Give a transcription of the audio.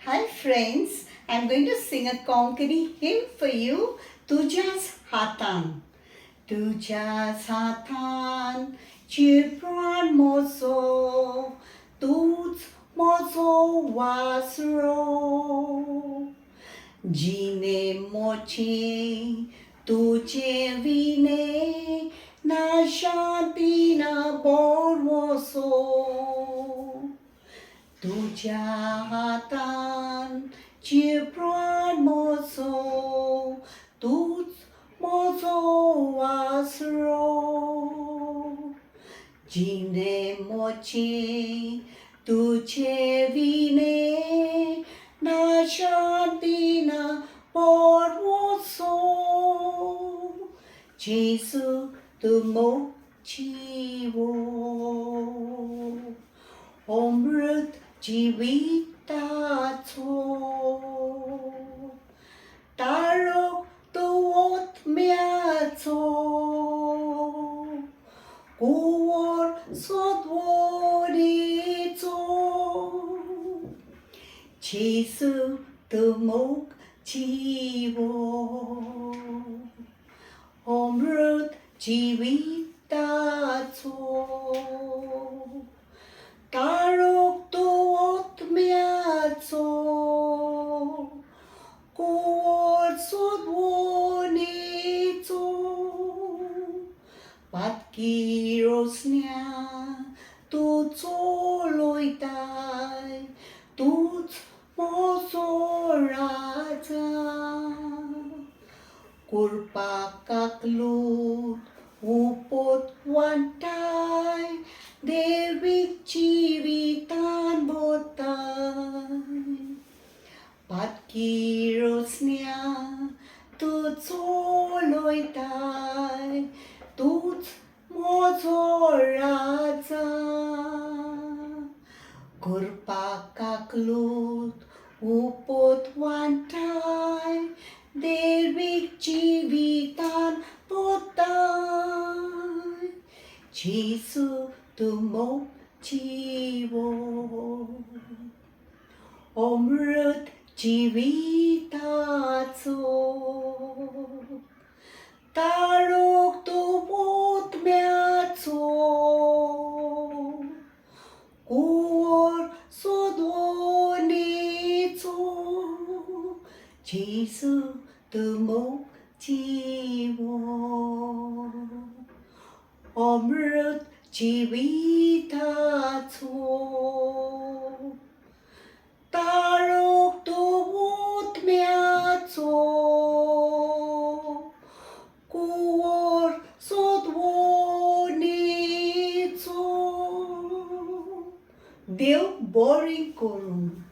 Hi friends, I'm going to sing a Konkani hymn for you, Tujea Hatan. Tujea Hatan, Chipran mozo, tuts mozo wasro. Jine moche, tuje vine, na shantina bormoso. Tujea Hatan, Chipran mozo, tuts mozo wasro. Jine moche, tuje vine, na shantina bormoso. Jesu tu mochiwo. Omrut jivitato Tarok tuot miato Kuor sodvorito Jesu tumok jivo Omrut jivitato Tarok tuot miato Kuor sodvorito Patkirosnia tut soloitai tut mosorata Kurpakaklut upot wantai Devik civitan botai Patkirosnia tut soloitai tut mozorata Kurpakaklut upot wantai Devik civitan botai Jesu tumok jiwo Omrut jivitato Tarok tuot miato Kuor sodonito Jesu tumok jiwo Omrut jivitato Tarok tuot miato Kuor sodonito Deu boring korum